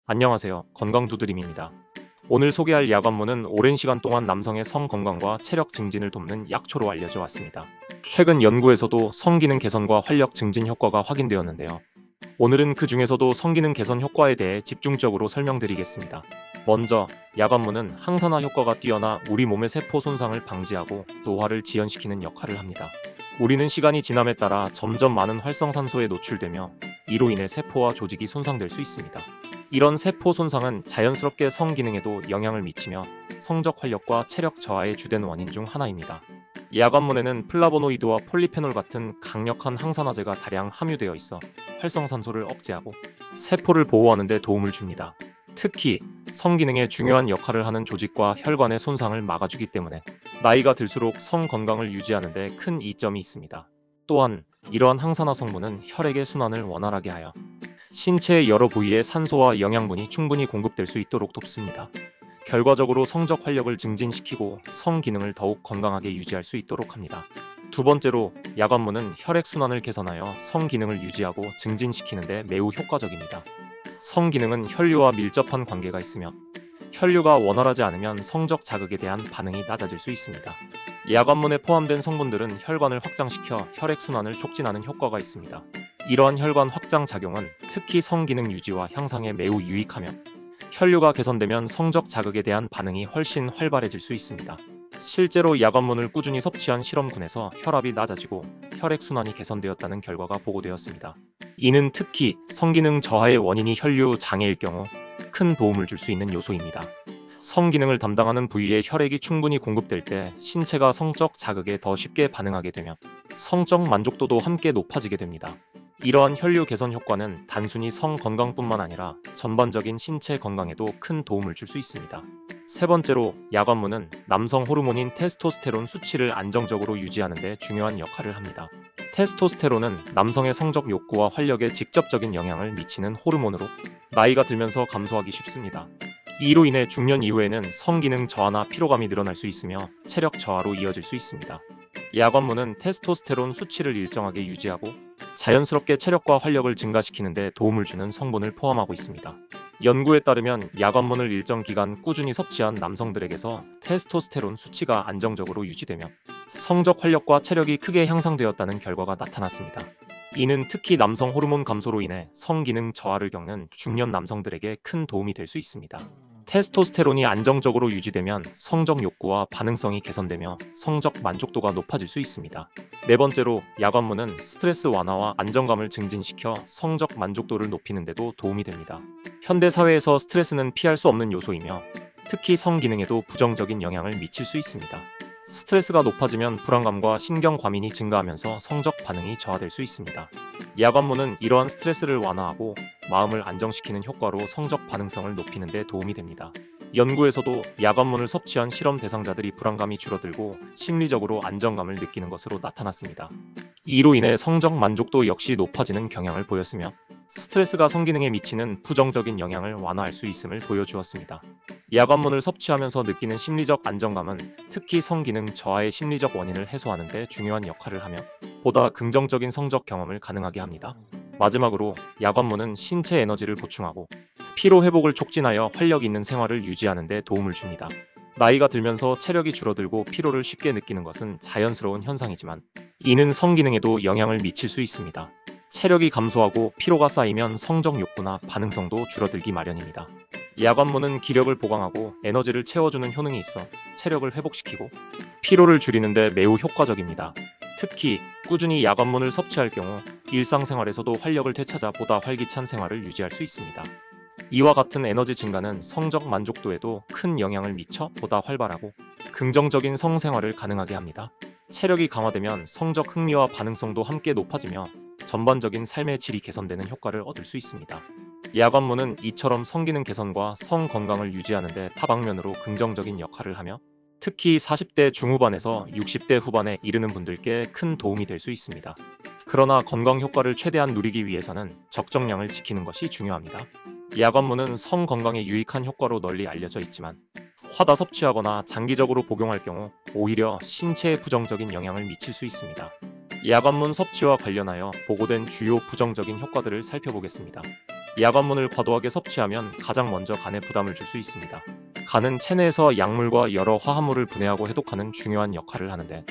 안녕하세요. 건강두드림입니다. 오늘 소개할 약 업무는 오랜 시간 동안 남성의 성 건강과 체력 증진을 돕는 약초로 알려져 왔습니다. 최근 연구에서도 성기능 개선과 활력 증진 효과가 확인되었는데요. 오늘은 그 중에서도 성기능 개선 효과에 대해 집중적으로 설명드리겠습니다. 먼저, 약 업무는 항산화 효과가 뛰어나 우리 몸의 세포 손상을 방지하고 노화를 지연시키는 역할을 합니다. 우리는 시간이 지남에 따라 점점 많은 활성산소에 노출되며 이로 인해 세포와 조직이 손상될 수 있습니다. 이런 세포 손상은 자연스럽게 성 기능에도 영향을 미치며 성적 활력과 체력 저하의 주된 원인 중 하나입니다. 야간문에는 플라보노이드와 폴리페놀 같은 강력한 항산화제가 다량 함유되어 있어 활성산소를 억제하고 세포를 보호하는 데 도움을 줍니다. 특히 성기능에 중요한 역할을 하는 조직과 혈관의 손상을 막아주기 때문에 나이가 들수록 성 건강을 유지하는 데 큰 이점이 있습니다. 또한 이러한 항산화 성분은 혈액의 순환을 원활하게 하여 신체의 여러 부위에 산소와 영양분이 충분히 공급될 수 있도록 돕습니다. 결과적으로 성적 활력을 증진시키고 성 기능을 더욱 건강하게 유지할 수 있도록 합니다. 두 번째로, 약 업무는 혈액순환을 개선하여 성 기능을 유지하고 증진시키는 데 매우 효과적입니다. 성 기능은 혈류와 밀접한 관계가 있으며 혈류가 원활하지 않으면 성적 자극에 대한 반응이 낮아질 수 있습니다. 약 업무에 포함된 성분들은 혈관을 확장시켜 혈액순환을 촉진하는 효과가 있습니다. 이러한 혈관 확장 작용은 특히 성 기능 유지와 향상에 매우 유익하며 혈류가 개선되면 성적 자극에 대한 반응이 훨씬 활발해질 수 있습니다. 실제로 약 업무를 꾸준히 섭취한 실험군에서 혈압이 낮아지고 혈액순환이 개선되었다는 결과가 보고되었습니다. 이는 특히 성기능 저하의 원인이 혈류 장애일 경우 큰 도움을 줄 수 있는 요소입니다. 성기능을 담당하는 부위에 혈액이 충분히 공급될 때 신체가 성적 자극에 더 쉽게 반응하게 되며 성적 만족도도 함께 높아지게 됩니다. 이러한 혈류 개선 효과는 단순히 성 건강뿐만 아니라 전반적인 신체 건강에도 큰 도움을 줄 수 있습니다. 세 번째로, 약 업무는 남성 호르몬인 테스토스테론 수치를 안정적으로 유지하는 데 중요한 역할을 합니다. 테스토스테론은 남성의 성적 욕구와 활력에 직접적인 영향을 미치는 호르몬으로 나이가 들면서 감소하기 쉽습니다. 이로 인해 중년 이후에는 성기능 저하나 피로감이 늘어날 수 있으며 체력 저하로 이어질 수 있습니다. 약 업무는 테스토스테론 수치를 일정하게 유지하고 자연스럽게 체력과 활력을 증가시키는 데 도움을 주는 성분을 포함하고 있습니다. 연구에 따르면 약 업무를 일정 기간 꾸준히 섭취한 남성들에게서 테스토스테론 수치가 안정적으로 유지되며 성적 활력과 체력이 크게 향상되었다는 결과가 나타났습니다. 이는 특히 남성 호르몬 감소로 인해 성기능 저하를 겪는 중년 남성들에게 큰 도움이 될 수 있습니다. 테스토스테론이 안정적으로 유지되면 성적 욕구와 반응성이 개선되며 성적 만족도가 높아질 수 있습니다. 네 번째로, 약 업무는 스트레스 완화와 안정감을 증진시켜 성적 만족도를 높이는 데도 도움이 됩니다. 현대 사회에서 스트레스는 피할 수 없는 요소이며 특히 성기능에도 부정적인 영향을 미칠 수 있습니다. 스트레스가 높아지면 불안감과 신경 과민이 증가하면서 성적 반응이 저하될 수 있습니다. 약 업무는 이러한 스트레스를 완화하고 마음을 안정시키는 효과로 성적 반응성을 높이는 데 도움이 됩니다. 연구에서도 약 업무를 섭취한 실험 대상자들이 불안감이 줄어들고 심리적으로 안정감을 느끼는 것으로 나타났습니다. 이로 인해 성적 만족도 역시 높아지는 경향을 보였으며 스트레스가 성기능에 미치는 부정적인 영향을 완화할 수 있음을 보여주었습니다. 약 업무를 섭취하면서 느끼는 심리적 안정감은 특히 성기능 저하의 심리적 원인을 해소하는 데 중요한 역할을 하며 보다 긍정적인 성적 경험을 가능하게 합니다. 마지막으로, 약 업무는 신체 에너지를 보충하고 피로 회복을 촉진하여 활력 있는 생활을 유지하는 데 도움을 줍니다. 나이가 들면서 체력이 줄어들고 피로를 쉽게 느끼는 것은 자연스러운 현상이지만 이는 성기능에도 영향을 미칠 수 있습니다. 체력이 감소하고 피로가 쌓이면 성적 욕구나 반응성도 줄어들기 마련입니다. 약 업무는 기력을 보강하고 에너지를 채워주는 효능이 있어 체력을 회복시키고 피로를 줄이는 데 매우 효과적입니다. 특히 꾸준히 약 업무를 섭취할 경우 일상생활에서도 활력을 되찾아 보다 활기찬 생활을 유지할 수 있습니다. 이와 같은 에너지 증가는 성적 만족도에도 큰 영향을 미쳐 보다 활발하고 긍정적인 성생활을 가능하게 합니다. 체력이 강화되면 성적 흥미와 반응성도 함께 높아지며 전반적인 삶의 질이 개선되는 효과를 얻을 수 있습니다. 약 업무는 이처럼 성기능 개선과 성 건강을 유지하는 데 다방면으로 긍정적인 역할을 하며 특히 40대 중후반에서 60대 후반에 이르는 분들께 큰 도움이 될 수 있습니다. 그러나 건강 효과를 최대한 누리기 위해서는 적정량을 지키는 것이 중요합니다. 약 업무는 성 건강에 유익한 효과로 널리 알려져 있지만 과다 섭취하거나 장기적으로 복용할 경우 오히려 신체에 부정적인 영향을 미칠 수 있습니다. 약 업무 섭취와 관련하여 보고된 주요 부정적인 효과들을 살펴보겠습니다. 야관문을 과도하게 섭취하면 가장 먼저 간에 부담을 줄 수 있습니다. 간은 체내에서 약물과 여러 화합물을 분해하고 해독하는 중요한 역할을 하는데,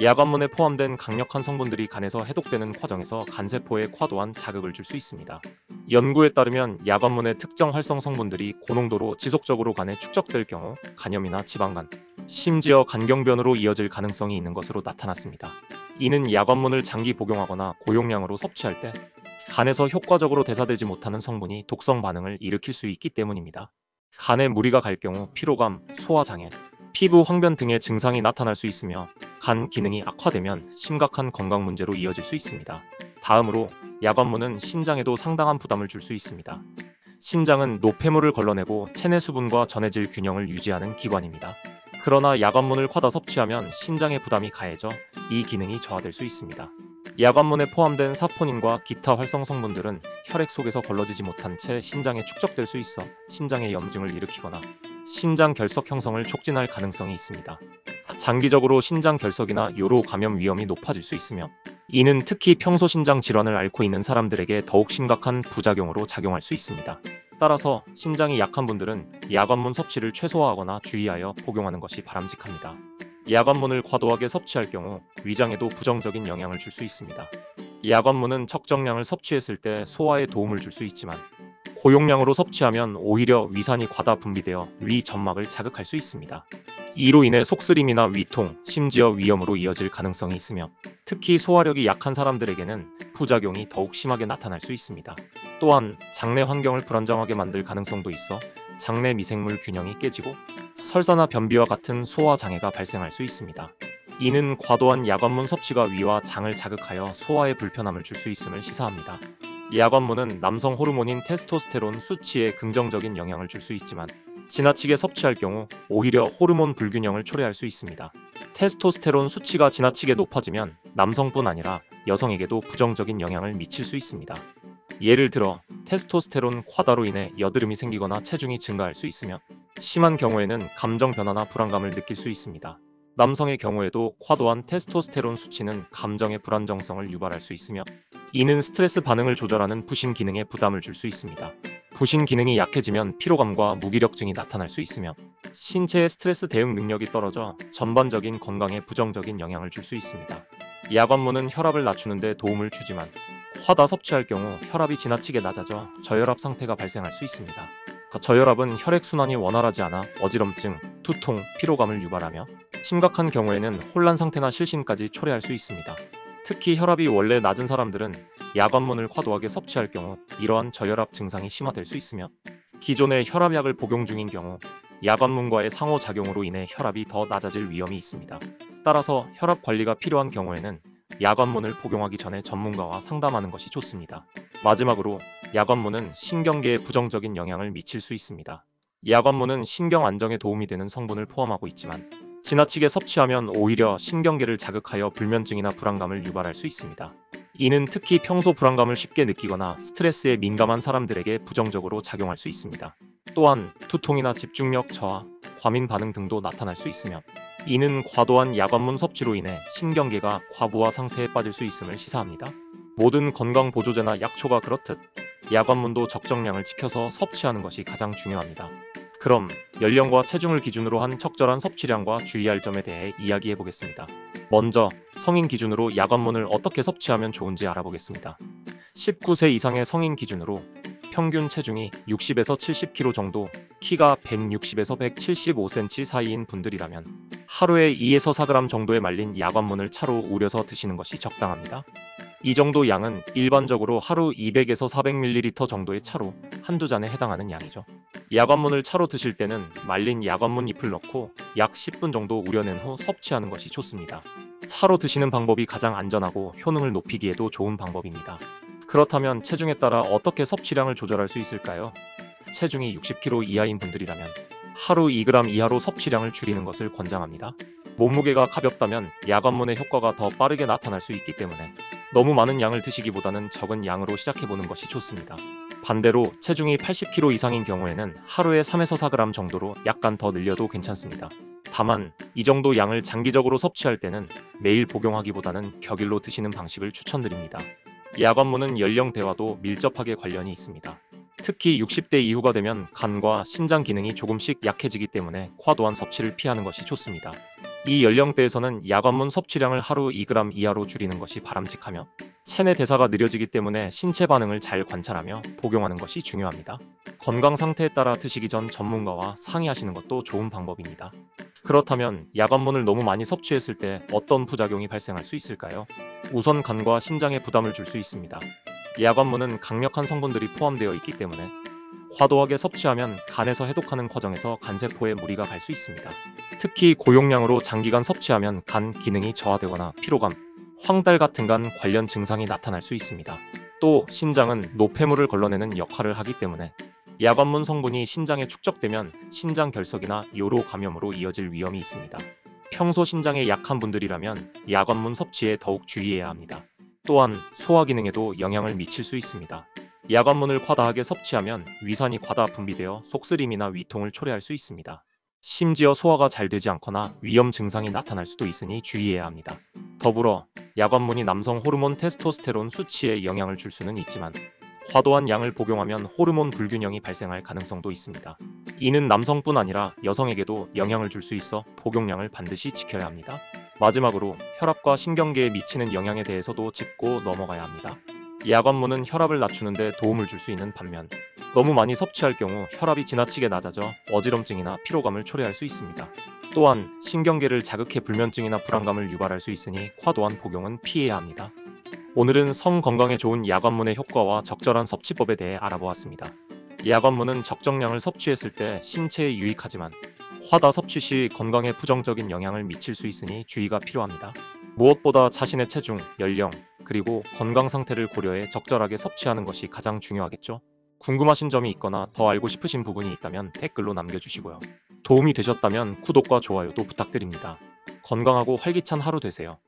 야관문에 포함된 강력한 성분들이 간에서 해독되는 과정에서 간세포에 과도한 자극을 줄 수 있습니다. 연구에 따르면 야관문의 특정 활성 성분들이 고농도로 지속적으로 간에 축적될 경우 간염이나 지방간, 심지어 간경변으로 이어질 가능성이 있는 것으로 나타났습니다. 이는 야관문을 장기 복용하거나 고용량으로 섭취할 때 간에서 효과적으로 대사되지 못하는 성분이 독성 반응을 일으킬 수 있기 때문입니다. 간에 무리가 갈 경우 피로감, 소화장애, 피부 황변 등의 증상이 나타날 수 있으며 간 기능이 악화되면 심각한 건강 문제로 이어질 수 있습니다. 다음으로 야관문은 신장에도 상당한 부담을 줄 수 있습니다. 신장은 노폐물을 걸러내고 체내 수분과 전해질 균형을 유지하는 기관입니다. 그러나 야관문을 과다 섭취하면 신장의 부담이 가해져 이 기능이 저하될 수 있습니다. 야관문에 포함된 사포닌과 기타 활성 성분들은 혈액 속에서 걸러지지 못한 채 신장에 축적될 수 있어 신장의 염증을 일으키거나 신장 결석 형성을 촉진할 가능성이 있습니다. 장기적으로 신장 결석이나 요로 감염 위험이 높아질 수 있으며, 이는 특히 평소 신장 질환을 앓고 있는 사람들에게 더욱 심각한 부작용으로 작용할 수 있습니다. 따라서 신장이 약한 분들은 야관문 섭취를 최소화하거나 주의하여 복용하는 것이 바람직합니다. 야관문을 과도하게 섭취할 경우 위장에도 부정적인 영향을 줄 수 있습니다. 야관문은 적정량을 섭취했을 때 소화에 도움을 줄 수 있지만, 고용량으로 섭취하면 오히려 위산이 과다 분비되어 위 점막을 자극할 수 있습니다. 이로 인해 속쓰림이나 위통, 심지어 위염으로 이어질 가능성이 있으며, 특히 소화력이 약한 사람들에게는 부작용이 더욱 심하게 나타날 수 있습니다. 또한 장내 환경을 불안정하게 만들 가능성도 있어 장내 미생물 균형이 깨지고 설사나 변비와 같은 소화 장애가 발생할 수 있습니다. 이는 과도한 야관문 섭취가 위와 장을 자극하여 소화에 불편함을 줄 수 있음을 시사합니다. 야관문은 남성 호르몬인 테스토스테론 수치에 긍정적인 영향을 줄 수 있지만, 지나치게 섭취할 경우 오히려 호르몬 불균형을 초래할 수 있습니다. 테스토스테론 수치가 지나치게 높아지면 남성뿐 아니라 여성에게도 부정적인 영향을 미칠 수 있습니다. 예를 들어 테스토스테론 과다로 인해 여드름이 생기거나 체중이 증가할 수 있으며, 심한 경우에는 감정 변화나 불안감을 느낄 수 있습니다. 남성의 경우에도 과도한 테스토스테론 수치는 감정의 불안정성을 유발할 수 있으며, 이는 스트레스 반응을 조절하는 부신 기능에 부담을 줄 수 있습니다. 부신 기능이 약해지면 피로감과 무기력증이 나타날 수 있으며, 신체의 스트레스 대응 능력이 떨어져 전반적인 건강에 부정적인 영향을 줄 수 있습니다. 야관문은 혈압을 낮추는 데 도움을 주지만, 과다 섭취할 경우 혈압이 지나치게 낮아져 저혈압 상태가 발생할 수 있습니다. 저혈압은 혈액순환이 원활하지 않아 어지럼증, 두통, 피로감을 유발하며 심각한 경우에는 혼란 상태나 실신까지 초래할 수 있습니다. 특히 혈압이 원래 낮은 사람들은 야관문을 과도하게 섭취할 경우 이러한 저혈압 증상이 심화될 수 있으며, 기존의 혈압약을 복용 중인 경우 야관문과의 상호작용으로 인해 혈압이 더 낮아질 위험이 있습니다. 따라서 혈압 관리가 필요한 경우에는 야관문을 복용하기 전에 전문가와 상담하는 것이 좋습니다. 마지막으로 야관문은 신경계에 부정적인 영향을 미칠 수 있습니다. 야관문은 신경 안정에 도움이 되는 성분을 포함하고 있지만, 지나치게 섭취하면 오히려 신경계를 자극하여 불면증이나 불안감을 유발할 수 있습니다. 이는 특히 평소 불안감을 쉽게 느끼거나 스트레스에 민감한 사람들에게 부정적으로 작용할 수 있습니다. 또한 두통이나 집중력 저하, 과민 반응 등도 나타날 수 있으며, 이는 과도한 야관문 섭취로 인해 신경계가 과부하 상태에 빠질 수 있음을 시사합니다. 모든 건강 보조제나 약초가 그렇듯 야관문도 적정량을 지켜서 섭취하는 것이 가장 중요합니다. 그럼 연령과 체중을 기준으로 한 적절한 섭취량과 주의할 점에 대해 이야기해 보겠습니다. 먼저 성인 기준으로 야관문을 어떻게 섭취하면 좋은지 알아보겠습니다. 19세 이상의 성인 기준으로 평균 체중이 60에서 70kg 정도, 키가 160에서 175cm 사이인 분들이라면 하루에 2에서 4g 정도의 말린 야관문을 차로 우려서 드시는 것이 적당합니다. 이 정도 양은 일반적으로 하루 200에서 400ml 정도의 차로 한두 잔에 해당하는 양이죠. 야관문을 차로 드실 때는 말린 야관문 잎을 넣고 약 10분 정도 우려낸 후 섭취하는 것이 좋습니다. 차로 드시는 방법이 가장 안전하고 효능을 높이기에도 좋은 방법입니다. 그렇다면 체중에 따라 어떻게 섭취량을 조절할 수 있을까요? 체중이 60kg 이하인 분들이라면 하루 2g 이하로 섭취량을 줄이는 것을 권장합니다. 몸무게가 가볍다면 야관문의 효과가 더 빠르게 나타날 수 있기 때문에 너무 많은 양을 드시기보다는 적은 양으로 시작해보는 것이 좋습니다. 반대로 체중이 80kg 이상인 경우에는 하루에 3에서 4g 정도로 약간 더 늘려도 괜찮습니다. 다만 이 정도 양을 장기적으로 섭취할 때는 매일 복용하기보다는 격일로 드시는 방식을 추천드립니다. 야관문은 연령대와도 밀접하게 관련이 있습니다. 특히 60대 이후가 되면 간과 신장 기능이 조금씩 약해지기 때문에 과도한 섭취를 피하는 것이 좋습니다. 이 연령대에서는 야간문 섭취량을 하루 2g 이하로 줄이는 것이 바람직하며 체내 대사가 느려지기 때문에 신체 반응을 잘 관찰하며 복용하는 것이 중요합니다. 건강 상태에 따라 드시기 전 전문가와 상의하시는 것도 좋은 방법입니다. 그렇다면 야간문을 너무 많이 섭취했을 때 어떤 부작용이 발생할 수 있을까요? 우선 간과 신장에 부담을 줄 수 있습니다. 야간문은 강력한 성분들이 포함되어 있기 때문에 과도하게 섭취하면 간에서 해독하는 과정에서 간세포에 무리가 갈 수 있습니다. 특히 고용량으로 장기간 섭취하면 간 기능이 저하되거나 피로감, 황달 같은 간 관련 증상이 나타날 수 있습니다. 또 신장은 노폐물을 걸러내는 역할을 하기 때문에 야간문 성분이 신장에 축적되면 신장 결석이나 요로 감염으로 이어질 위험이 있습니다. 평소 신장에 약한 분들이라면 야간문 섭취에 더욱 주의해야 합니다. 또한 소화 기능에도 영향을 미칠 수 있습니다. 야간문을 과다하게 섭취하면 위산이 과다 분비되어 속쓰림이나 위통을 초래할 수 있습니다. 심지어 소화가 잘 되지 않거나 위염 증상이 나타날 수도 있으니 주의해야 합니다. 더불어 야간문이 남성 호르몬 테스토스테론 수치에 영향을 줄 수는 있지만 과도한 양을 복용하면 호르몬 불균형이 발생할 가능성도 있습니다. 이는 남성뿐 아니라 여성에게도 영향을 줄 수 있어 복용량을 반드시 지켜야 합니다. 마지막으로 혈압과 신경계에 미치는 영향에 대해서도 짚고 넘어가야 합니다. 야간문은 혈압을 낮추는 데 도움을 줄 수 있는 반면 너무 많이 섭취할 경우 혈압이 지나치게 낮아져 어지럼증이나 피로감을 초래할 수 있습니다. 또한 신경계를 자극해 불면증이나 불안감을 유발할 수 있으니 과도한 복용은 피해야 합니다. 오늘은 성 건강에 좋은 야간문의 효과와 적절한 섭취법에 대해 알아보았습니다. 야간문은 적정량을 섭취했을 때 신체에 유익하지만 과다 섭취 시 건강에 부정적인 영향을 미칠 수 있으니 주의가 필요합니다. 무엇보다 자신의 체중, 연령, 그리고 건강 상태를 고려해 적절하게 섭취하는 것이 가장 중요하겠죠? 궁금하신 점이 있거나 더 알고 싶으신 부분이 있다면 댓글로 남겨주시고요. 도움이 되셨다면 구독과 좋아요도 부탁드립니다. 건강하고 활기찬 하루 되세요.